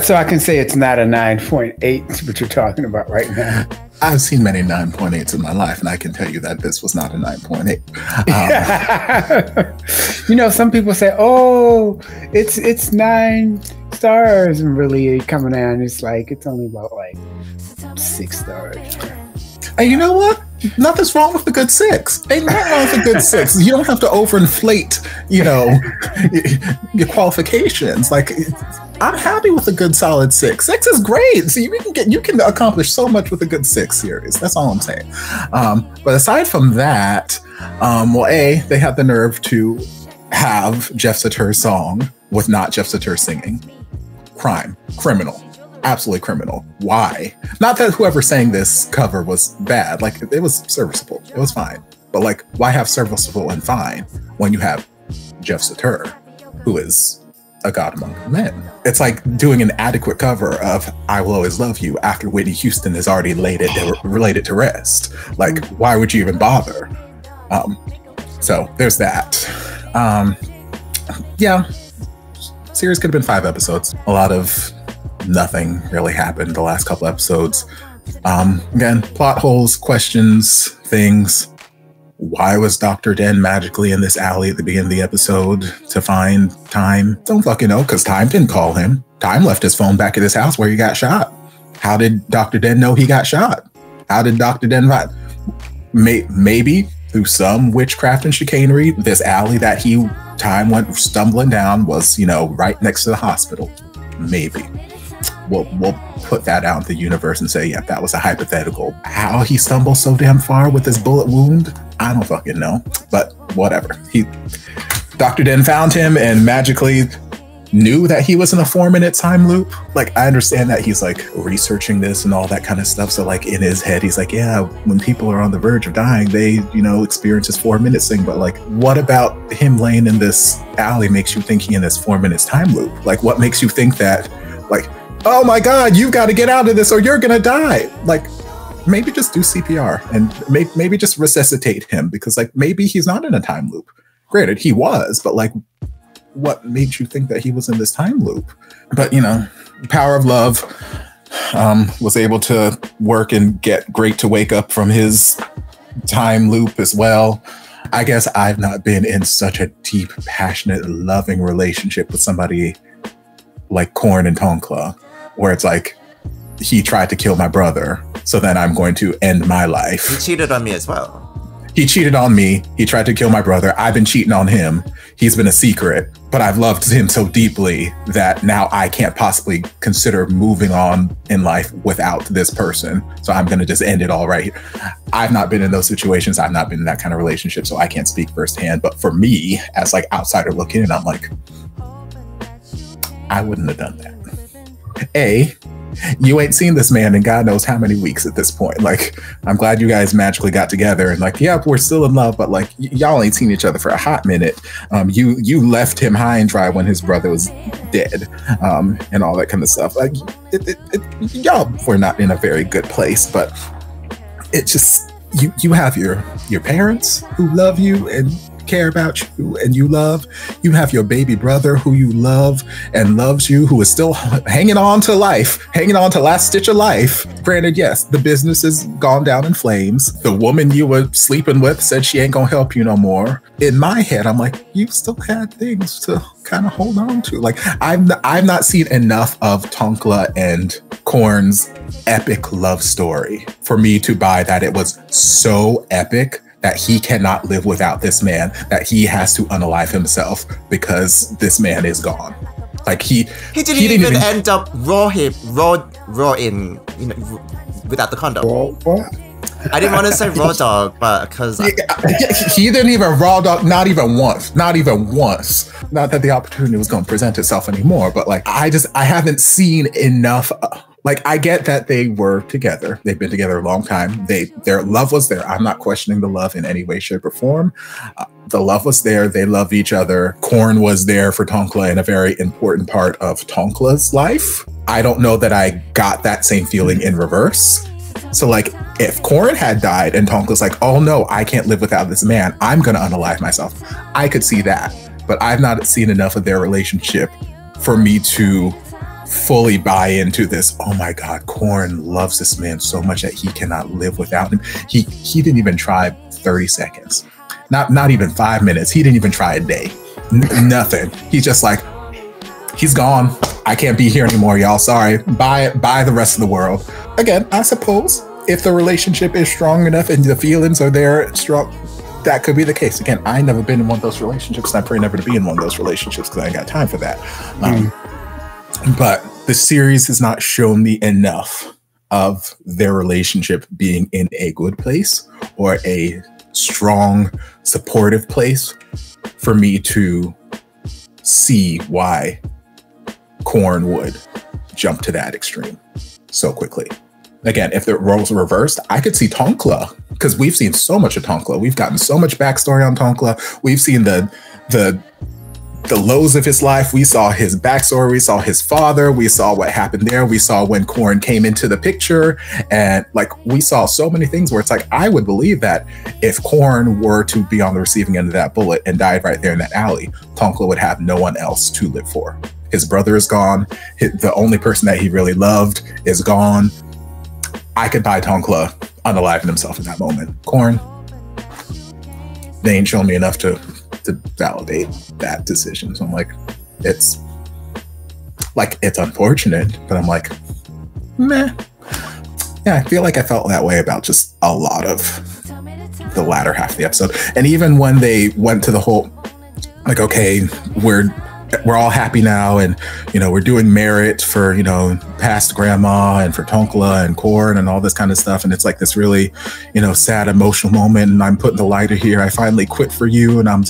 So I can say it's not a 9.8, what you're talking about right now. I've seen many 9.8s in my life, and I can tell you that this was not a 9.8. You know, some people say, "Oh, it's 9 stars," and really coming down, it's like it's only about like 6 stars. And you know what? Nothing's wrong with a good 6. Ain't nothing wrong with a good 6. You don't have to overinflate, you know, your qualifications. Like, I'm happy with a good solid 6. 6 is great. So you can accomplish so much with a good 6 series. That's all I'm saying. But aside from that, well, they had the nerve to have Jeff Satur's song with not Jeff Satur singing. Criminal. Absolutely criminal. Why? Not that whoever sang this cover was bad. Like, it was serviceable. It was fine. But like, why have serviceable and fine when you have Jeff Satur, who is a god among men? It's like doing an adequate cover of "I Will Always Love You" after Whitney Houston has already laid it to rest. Like, why would you even bother? So there's that. Yeah, series could have been 5 episodes. A lot of nothing really happened the last couple episodes. Again, plot holes, questions, things. Why was Dr. Den magically in this alley at the beginning of the episode to find Time? Don't fucking know, because Time didn't call him. Time left his phone back at his house where he got shot. How did Dr. Den know he got shot? How did Dr. Den find? Maybe through some witchcraft and chicanery, this alley that Time went stumbling down was, you know, right next to the hospital. Maybe. We'll put that out into the universe and say, yeah, that was a hypothetical. How he stumbled so damn far with his bullet wound, I don't fucking know. But whatever. Dr. Den found him and magically knew that he was in a 4-minute time loop. Like, I understand that he's like researching this and all that kind of stuff. So like in his head, he's like, yeah, when people are on the verge of dying, they, you know, experience this 4 minutes thing. But like, what about him laying in this alley makes you think he in this 4 minutes time loop? Like, what makes you think that, like, oh my God, you've got to get out of this or you're going to die? Like, maybe just do CPR and maybe just resuscitate him, because like maybe he's not in a time loop. Granted, he was, but like, what made you think that he was in this time loop? But you know, power of love, was able to work and get Great to wake up from his time loop as well. I guess I've not been in such a deep, passionate, loving relationship with somebody like Korn and Tonkla, where it's like, he tried to kill my brother, so then I'm going to end my life. He cheated on me as well. He cheated on me. He tried to kill my brother. I've been cheating on him. He's been a secret, but I've loved him so deeply that now I can't possibly consider moving on in life without this person. So I'm going to just end it all right. I've not been in those situations. I've not been in that kind of relationship, so I can't speak firsthand. But for me, as like outsider looking in, I'm like, I wouldn't have done that. You ain't seen this man in God knows how many weeks at this point. Like, I'm glad you guys magically got together and like, yeah, we're still in love, but like, y'all ain't seen each other for a hot minute. You left him high and dry when his brother was dead, and all that kind of stuff. Like, y'all were not in a very good place, but it just, you have your parents who love you and care about you and you love. You have your baby brother who you love and loves you, who is still hanging on to life, hanging on to last stitch of life. Granted, yes, the business has gone down in flames. The woman you were sleeping with said she ain't gonna help you no more. In my head, I'm like, you still had things to kind of hold on to. Like, I've not seen enough of Tonkla and Korn's epic love story for me to buy that it was so epic that he cannot live without this man, that he has to unalive himself because this man is gone. Like he didn't even end up raw in, you know, without the condom. What? I didn't want to say raw dog, but because he didn't even raw dog, not even once. Not that the opportunity was going to present itself anymore, but like I haven't seen enough. Like, I get that they were together. They've been together a long time. Their love was there. I'm not questioning the love in any way, shape, or form. The love was there. They loved each other. Korn was there for Tonkla in a very important part of Tonkla's life. I don't know that I got that same feeling in reverse. So, like, if Korn had died and Tonkla's like, oh no, I can't live without this man, I'm going to unalive myself, I could see that. But I've not seen enough of their relationship for me to fully buy into this. Oh my God, Korn loves this man so much that he cannot live without him. He didn't even try 30 seconds, not even 5 minutes. He didn't even try a day. Nothing. He's just like, he's gone. I can't be here anymore, y'all. Sorry. Bye the rest of the world. Again, I suppose if the relationship is strong enough and the feelings are there strong, that could be the case. Again, I never been in one of those relationships, and I pray never to be in one of those relationships because I ain't got time for that. But the series has not shown me enough of their relationship being in a good place or a strong, supportive place for me to see why Korn would jump to that extreme so quickly. Again, if the roles were reversed, I could see Tonkla, because we've seen so much of Tonkla. We've gotten so much backstory on Tonkla. We've seen the lows of his life. We saw his backstory. We saw his father. We saw what happened there. We saw when Korn came into the picture. And like, we saw so many things where it's like, I would believe that if Korn were to be on the receiving end of that bullet and died right there in that alley, Tonkla would have no one else to live for. His brother is gone. The only person that he really loved is gone. I could buy Tonkla unaliving himself in that moment. Korn, they ain't shown me enough to validate that decision. So I'm like, it's unfortunate, but I'm like, meh. Yeah, I feel like I felt that way about just a lot of the latter half of the episode. And even when they went to the whole, like, okay, we're all happy now, and you know, we're doing merit for, you know, past grandma and for Tonkla and Korn and all this kind of stuff, and it's like this really, you know, sad emotional moment, and I'm putting the lighter here, I finally quit for you, and I'm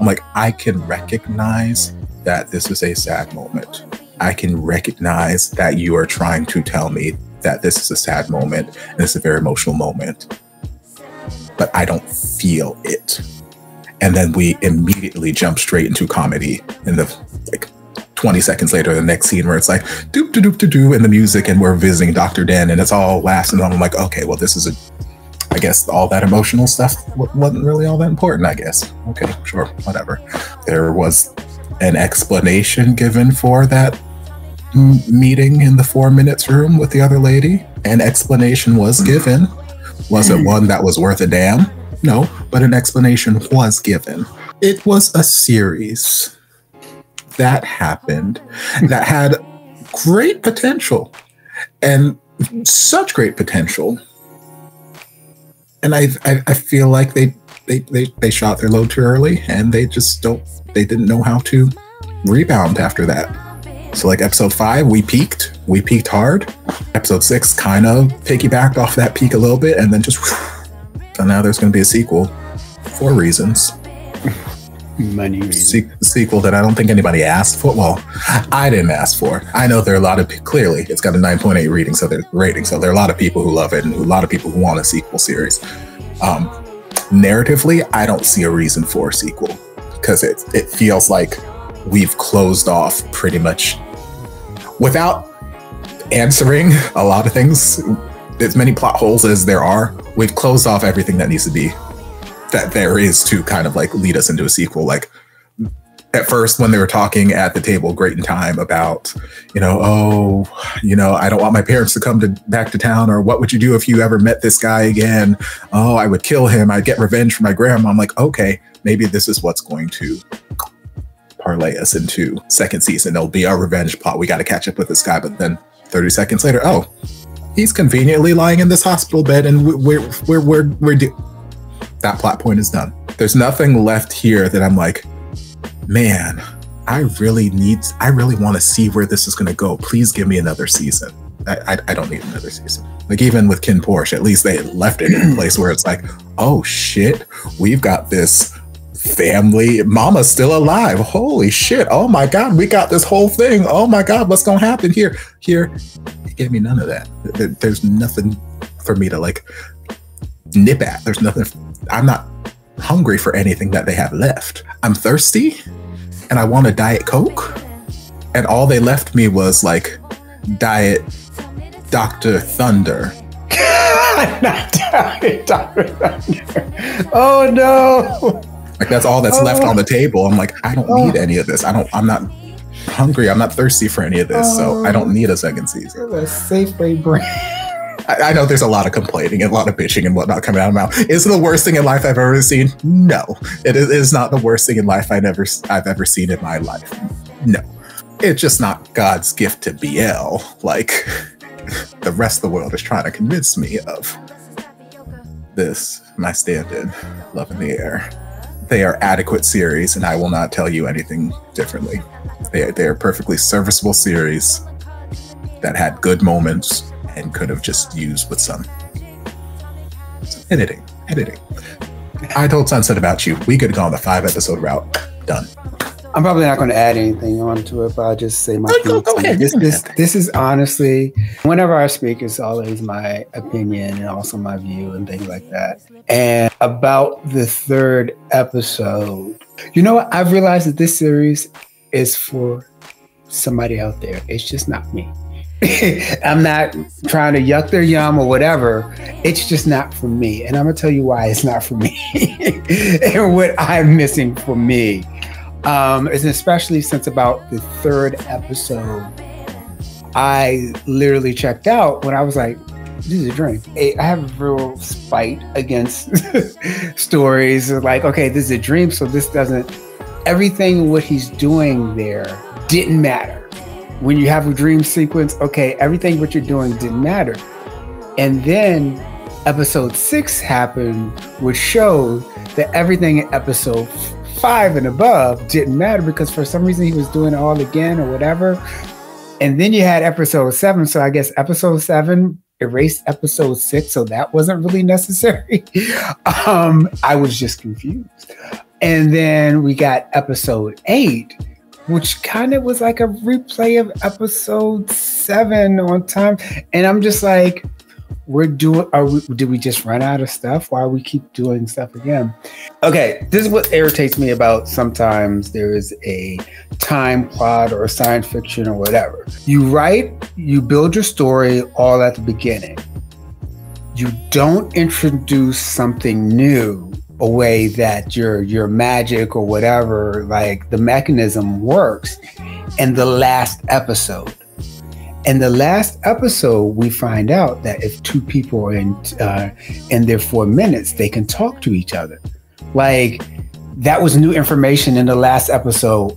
like, I can recognize that this is a sad moment. I can recognize that you are trying to tell me that this is a sad moment and it's a very emotional moment, but I don't feel it. And then we immediately jump straight into comedy in the 20 seconds later, the next scene where it's like doop doop doop doop in the music and we're visiting Dr. Den and it's all laughs and I'm like, okay, well, this is I guess all that emotional stuff wasn't really all that important, I guess. Okay, sure, whatever. There was an explanation given for that meeting in the 4 Minutes room with the other lady. An explanation was given. Was it one that was worth a damn? No, but an explanation was given. It was a series that happened that had great potential and such great potential. And I feel like they shot their load too early and they didn't know how to rebound after that. So like episode 5, we peaked hard. Episode 6 kind of piggybacked off that peak a little bit and then just, so now there's going to be a sequel for reasons. Money reasons. Sequel that I don't think anybody asked for. Well, I didn't ask for. I know there are a lot of, clearly it's got a 9.8 rating, so there are a lot of people who love it and a lot of people who want a sequel series. Narratively, I don't see a reason for a sequel because it feels like we've closed off pretty much without answering a lot of things. As many plot holes as there are, we've closed off everything that needs to be, that there is to kind of like lead us into a sequel. Like at first when they were talking at the table great in time about, I don't want my parents to come back to town, or what would you do if you ever met this guy again? Oh, I would kill him. I'd get revenge for my grandma. I'm like, okay, maybe this is what's going to parlay us into second season. There'll be our revenge plot. We got to catch up with this guy. But then 30 seconds later, oh, he's conveniently lying in this hospital bed and that plot point is done. There's nothing left here that I'm like, man, I really want to see where this is going to go. Please give me another season. I don't need another season. Like even with Kin Porsche, at least they had left it in a place where it's like, oh shit, we've got this family. Mama's still alive. Holy shit. Oh my God, we got this whole thing. Oh my God, what's going to happen here? Here, you gave me none of that. There's nothing for me to like nip at. There's nothing. I'm not hungry for anything that they have left. I'm thirsty and I want a Diet Coke. And all they left me was like Diet Dr. Thunder. Not Dr. Thunder. Oh no. Like that's all that's left on the table. I'm like, I don't need any of this. I'm not hungry. I'm not thirsty for any of this. So I don't need a second season. The Safeway brand. I know there's a lot of complaining and a lot of bitching and whatnot coming out of my mouth. Is it the worst thing in life I've ever seen? No. It is not the worst thing in life I've ever seen in my life. No. It's just not God's gift to BL like the rest of the world is trying to convince me of. This, my stand-in, Love in the Air. They are adequate series and I will not tell you anything differently. They are perfectly serviceable series that had good moments and could have just used with some editing. I told Sunset about you. We could have gone the 5-episode route. Done. I'm probably not going to add anything onto it, but I'll just say my Go ahead. This is honestly, whenever I speak, it's always my opinion and also my view and things like that. And about the 3rd episode, you know what? I've realized that this series is for somebody out there. It's just not me. I'm not trying to yuck their yum or whatever. It's just not for me. And I'm going to tell you why it's not for me and what I'm missing for me. Is especially since about the 3rd episode, I literally checked out when I was like, this is a dream. I have a real spite against stories like, okay, this is a dream, so this doesn't, everything what he's doing there didn't matter. When you have a dream sequence, okay, everything what you're doing didn't matter. And then episode 6 happened, which showed that everything in episode 5 and above didn't matter because for some reason he was doing it all again or whatever. And then you had episode 7. So I guess episode 7 erased episode 6. So that wasn't really necessary. I was just confused. And then we got episode 8, which kind of was like a replay of episode 7 on time. And I'm just like, did we just run out of stuff? Why we keep doing stuff again? Okay, this is what irritates me about sometimes there is a time plot or science fiction or whatever. You build your story all at the beginning. You don't introduce something new, a way that your magic or whatever, like the mechanism works in the last episode. In the last episode, we find out that if two people are in their 4 minutes, they can talk to each other. Like, that was new information in the last episode.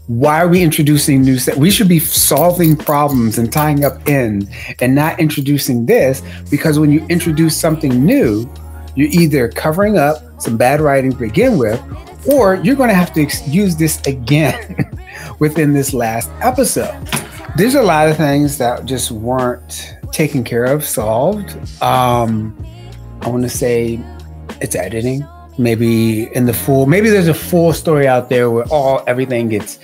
Why are we introducing new stuff? We should be solving problems and tying up ends and not introducing this, because when you introduce something new, you're either covering up some bad writing to begin with, or you're going to have to use this again within this last episode. There's a lot of things that just weren't taken care of, solved. I want to say it's editing. Maybe there's a full story out there where everything gets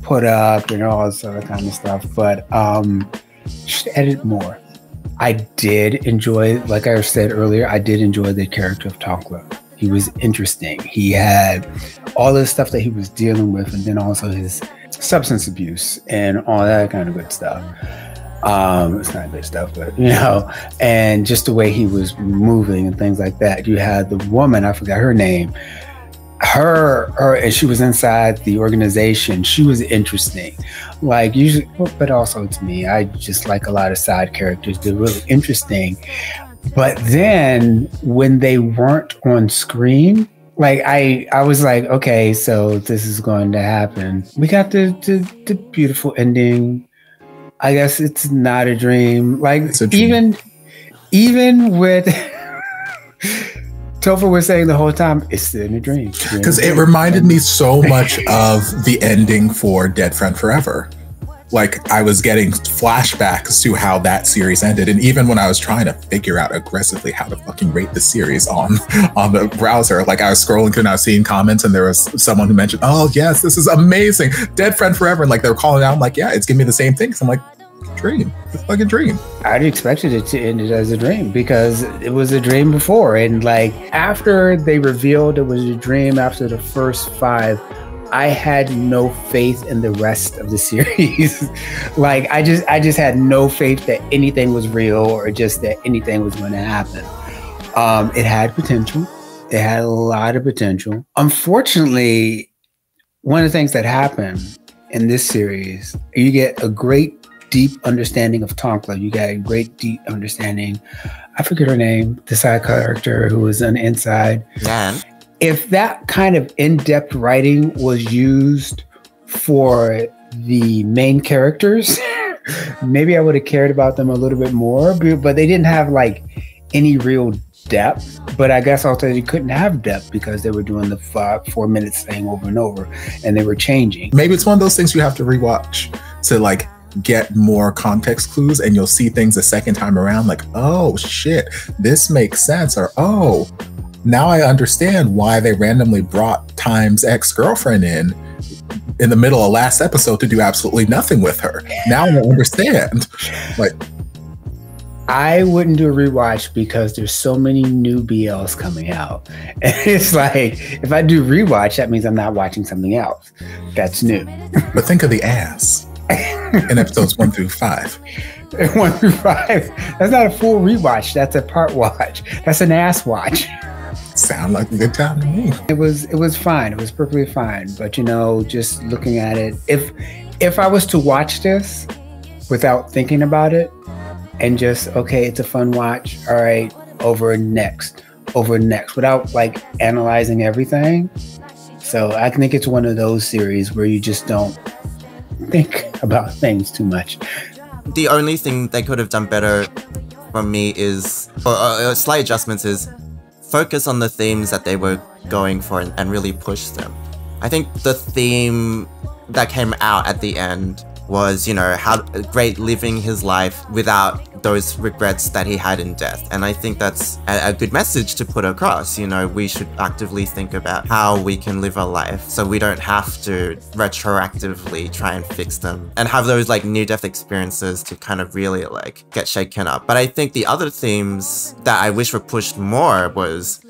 put up and all this other kind of stuff, but should edit more. I did enjoy, like I said earlier, I did enjoy the character of Topher. He was interesting. He had all the stuff that he was dealing with, and then also his substance abuse and all that kind of good stuff. It's not good stuff, but and just the way he was moving and things like that. You had the woman, I forgot her name, her, and she was inside the organization. She was interesting, like usually, but also to me, I just like a lot of side characters. They're really interesting. But then when they weren't on screen, like I was like, okay, so this is going to happen. We got the beautiful ending. I guess it's not a dream. Like even with Topher was saying the whole time, it's still in a dream. Because it reminded me so much of the ending for Dead Friend Forever. Like, I was getting flashbacks to how that series ended. And even when I was trying to figure out aggressively how to fucking rate the series on the browser, like I was scrolling through and I was seeing comments, and there was someone who mentioned, oh yes, this is amazing, Dead Friend Forever. And like, they were calling out, I'm like, yeah, it's giving me the same thing. So I'm like, dream. It's like a dream. I'd expected it to end it as a dream because it was a dream before. And like, after they revealed it was a dream after the first 5, I had no faith in the rest of the series. Like, I just had no faith that anything was real or just that anything was going to happen. It had potential. It had a lot of potential. Unfortunately, one of the things that happened in this series, you get a great deep understanding of Topher. You got a great deep understanding. I forget her name, the side character who was on the inside. Nan. If that kind of in-depth writing was used for the main characters, maybe I would have cared about them a little bit more, but they didn't have like any real depth. But I guess also they couldn't have depth because they were doing the 4 minutes thing over and over, and they were changing. Maybe it's one of those things you have to rewatch to like get more context clues, and you'll see things a second time around like, oh shit, this makes sense, or oh, now I understand why they randomly brought Time's ex-girlfriend in the middle of last episode to do absolutely nothing with her. Now I understand. Like, I wouldn't do a rewatch because there's so many new BLs coming out. And it's like, if I do rewatch, that means I'm not watching something else that's new. But think of the ass in episodes 1 through 5. 1 through 5. That's not a full rewatch. That's a part watch. That's an ass watch. Sound like a good time to me. It was fine. It was perfectly fine. But just looking at it, if I was to watch this without thinking about it and just, okay, it's a fun watch, all right, over next, without like analyzing everything. So I think it's one of those series where you just don't think about things too much. The only thing they could have done better from me is, or slight adjustments is, focus on the themes that they were going for and really push them. I think the theme that came out at the end was, you know, how great living his life without those regrets that he had in death. And I think that's a good message to put across. You know, we should actively think about how we can live our life so we don't have to retroactively try and fix them and have those like near-death experiences to kind of really like get shaken up. But I think the other themes that I wish were pushed more was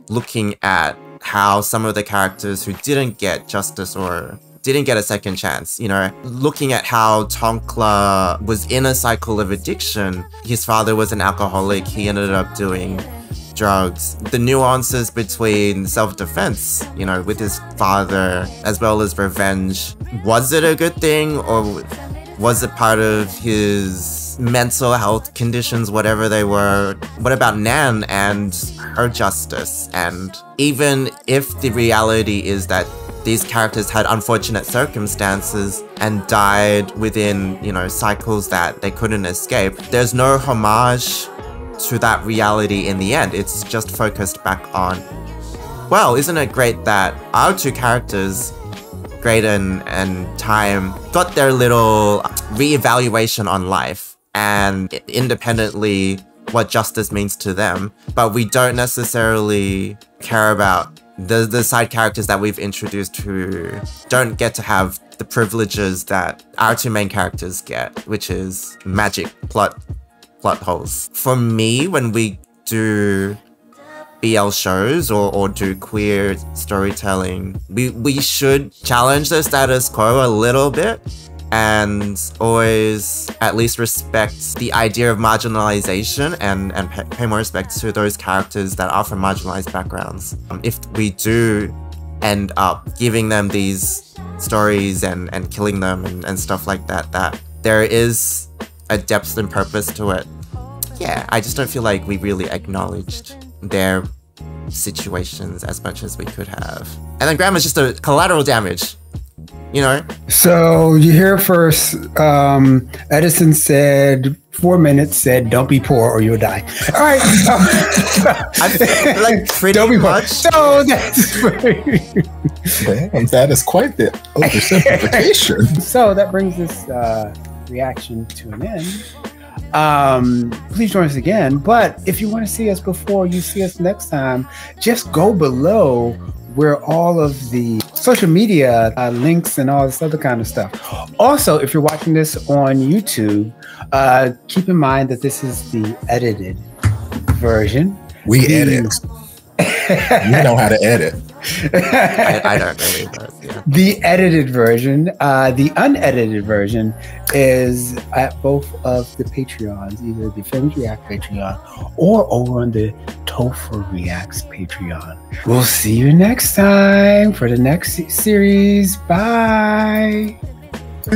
looking at how some of the characters who didn't get justice or didn't get a second chance, you know, looking at how Tonkla was in a cycle of addiction. His father was an alcoholic, he ended up doing drugs. The nuances between self-defense, you know, with his father, as well as revenge. Was it a good thing, or was it part of his mental health conditions, whatever they were? What about Nan and her justice? And even if the reality is that these characters had unfortunate circumstances and died within, you know, cycles that they couldn't escape, there's no homage to that reality in the end. It's just focused back on, well, isn't it great that our two characters, Great and Time, got their little re-evaluation on life and independently what justice means to them, but we don't necessarily care about the side characters that we've introduced who don't get to have the privileges that our two main characters get, which is magic plot holes. For me, when we do BL shows or do queer storytelling, we should challenge the status quo a little bit and always at least respect the idea of marginalization and pay more respect to those characters that are from marginalized backgrounds. If we do end up giving them these stories and killing them and stuff like that, that there is a depth and purpose to it. Yeah, I just don't feel like we really acknowledged their situations as much as we could have. And then Grandma's just a collateral damage, you know? So you hear first, Edison said, 4 minutes said, don't be poor or you'll die. All right. Like pretty don't be much. So that's Damn, that is quite the oversimplification. So that brings this reaction to an end. Please join us again. But if you want to see us before you see us next time, just go below where all of the social media links and all this other kind of stuff. Also, if you're watching this on YouTube, keep in mind that this is the edited version. We edit. You know how to edit. I don't really, but yeah. The edited version, the unedited version is at both of the Patreons, either the Femmes React Patreon or over on the Topher Reacts Patreon. We'll see you next time for the next series. Bye. Bye.